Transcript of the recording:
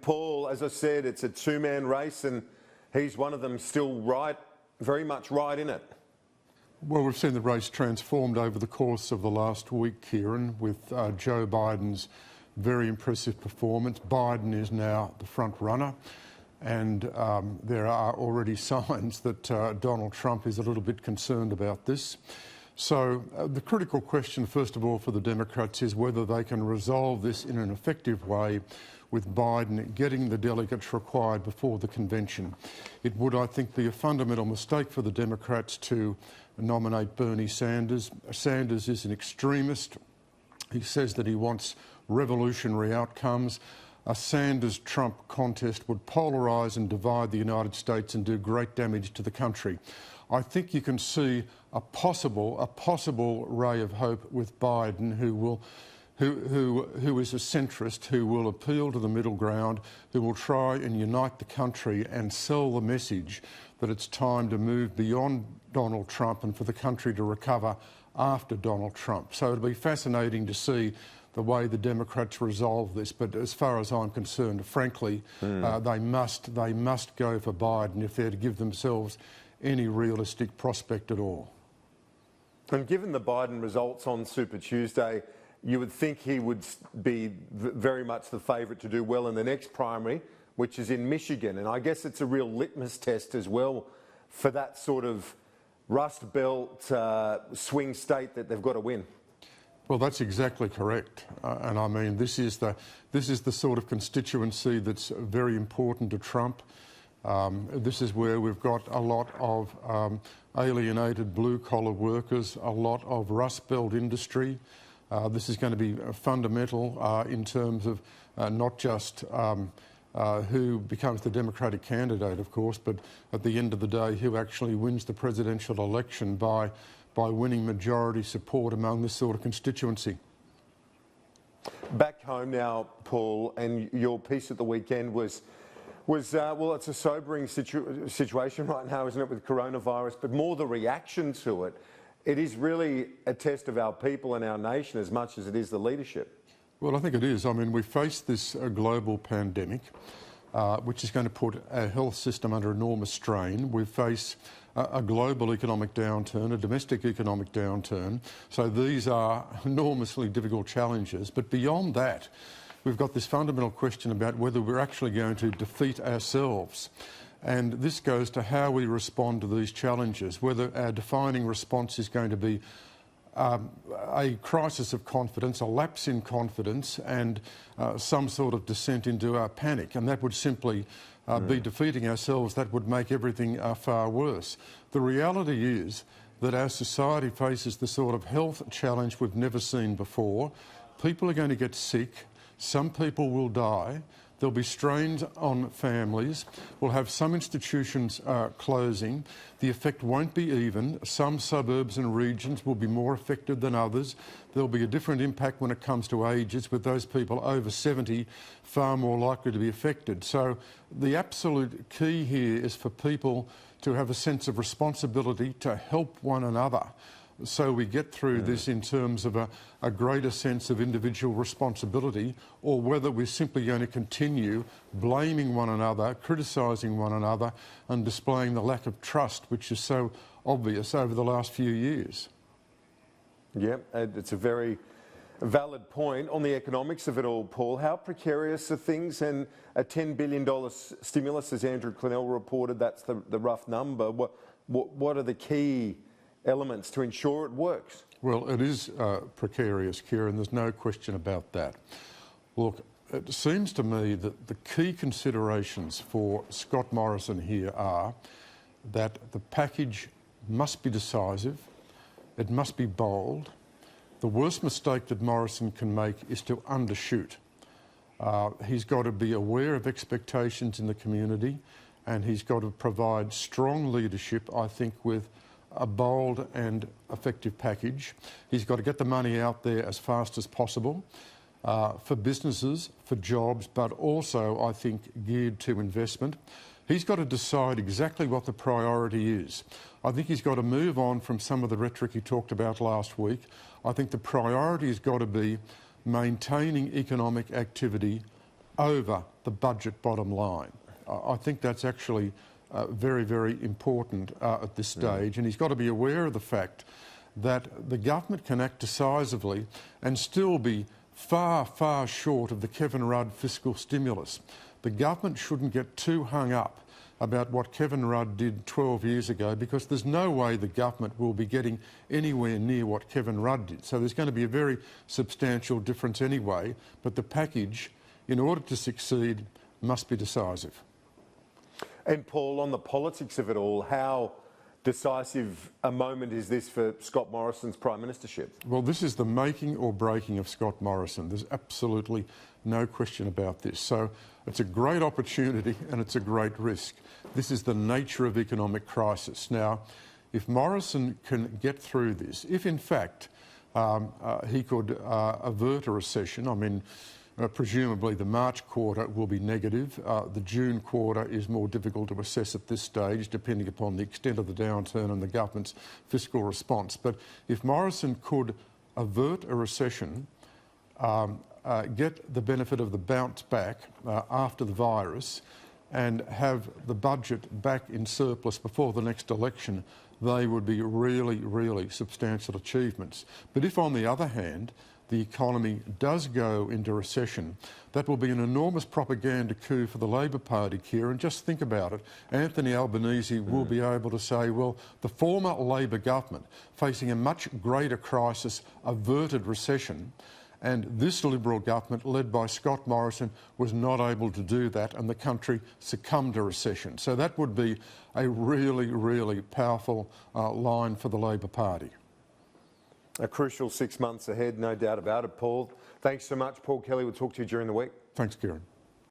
Paul, as I said, it's a two-man race and he's one of them, still right, very much right in it. Well, we've seen the race transformed over the course of the last week, Kieran, with Joe Biden's very impressive performance. Biden is now the front runner, and there are already signs that Donald Trump is a little bit concerned about this. So the critical question, first of all, for the Democrats is whether they can resolve this in an effective way with Biden getting the delegates required before the convention. It would, I think, be a fundamental mistake for the Democrats to nominate Bernie Sanders. Sanders is an extremist. He says that he wants revolutionary outcomes. A Sanders-Trump contest would polarise and divide the United States and do great damage to the country. I think you can see a possible ray of hope with Biden, who is a centrist, who will appeal to the middle ground, who will try and unite the country and sell the message that it's time to move beyond Donald Trump and for the country to recover after Donald Trump. So it'll be fascinating to see the way the Democrats resolve this. But as far as I'm concerned, frankly, they must go for Biden if they're to give themselves any realistic prospect at all. And given the Biden results on Super Tuesday, you would think he would be very much the favourite to do well in the next primary, which is in Michigan. And I guess it's a real litmus test as well for that sort of Rust Belt swing state that they've got to win. Well, that's exactly correct. And I mean, this is the sort of constituency that's very important to Trump. This is where we've got a lot of alienated blue-collar workers, a lot of Rust Belt industry. This is going to be fundamental in terms of not just who becomes the Democratic candidate, of course, but at the end of the day, who actually wins the presidential election by winning majority support among this sort of constituency. Back home now, Paul, and your piece at the weekend was well, it's a sobering situation right now, isn't it, with coronavirus, but more the reaction to it. It is really a test of our people and our nation as much as it is the leadership. Well, I think it is. I mean, we face this global pandemic, which is going to put our health system under enormous strain. We face a global economic downturn, a domestic economic downturn. So these are enormously difficult challenges. But beyond that, we've got this fundamental question about whether we're actually going to defeat ourselves. And this goes to how we respond to these challenges, whether our defining response is going to be a crisis of confidence, a lapse in confidence, and some sort of descent into our panic. And that would simply be defeating ourselves. That would make everything far worse. The reality is that our society faces the sort of health challenge we've never seen before. People are going to get sick. Some people will die. There'll be strains on families. We'll have some institutions closing. The effect won't be even. Some suburbs and regions will be more affected than others. There'll be a different impact when it comes to ages, with those people over 70 far more likely to be affected. So the absolute key here is for people to have a sense of responsibility to help one another, so we get through this in terms of a greater sense of individual responsibility, or whether we're simply going to continue blaming one another, criticising one another, and displaying the lack of trust which is so obvious over the last few years. Yeah, it's a very valid point. On the economics of it all, Paul, how precarious are things? And a $10 billion stimulus, as Andrew Clennell reported, that's the rough number. What are the key elements to ensure it works? Well, it is precarious, Kieran, there's no question about that. Look, it seems to me that the key considerations for Scott Morrison here are that the package must be decisive, it must be bold. The worst mistake that Morrison can make is to undershoot. He's got to be aware of expectations in the community, and he's got to provide strong leadership, I think, with a bold and effective package. He's got to get the money out there as fast as possible for businesses, for jobs, but also, I think, geared to investment. He's got to decide exactly what the priority is. I think he's got to move on from some of the rhetoric he talked about last week. I think the priority has got to be maintaining economic activity over the budget bottom line. I think that's actually very, very important at this stage, and he's got to be aware of the fact that the government can act decisively and still be far, far short of the Kevin Rudd fiscal stimulus. The government shouldn't get too hung up about what Kevin Rudd did 12 years ago, because there's no way the government will be getting anywhere near what Kevin Rudd did. So there's going to be a very substantial difference anyway, but the package, in order to succeed, must be decisive. And Paul, on the politics of it all, how decisive a moment is this for Scott Morrison's prime ministership? Well, this is the making or breaking of Scott Morrison. There's absolutely no question about this. So it's a great opportunity and it's a great risk. This is the nature of economic crisis. Now, if Morrison can get through this, if in fact he could avert a recession, I mean, presumably the March quarter will be negative. The June quarter is more difficult to assess at this stage, depending upon the extent of the downturn and the government's fiscal response. But if Morrison could avert a recession, get the benefit of the bounce back after the virus, and have the budget back in surplus before the next election, they would be really, really substantial achievements. But if, on the other hand, the economy does go into recession, that will be an enormous propaganda coup for the Labor Party, Kieran. Just think about it. Anthony Albanese will be able to say, well, the former Labor government, facing a much greater crisis, averted recession, and this Liberal government, led by Scott Morrison, was not able to do that, and the country succumbed to recession. So that would be a really, really powerful line for the Labor Party. A crucial 6 months ahead, no doubt about it, Paul. Thanks so much, Paul Kelly. We'll talk to you during the week. Thanks, Kieran.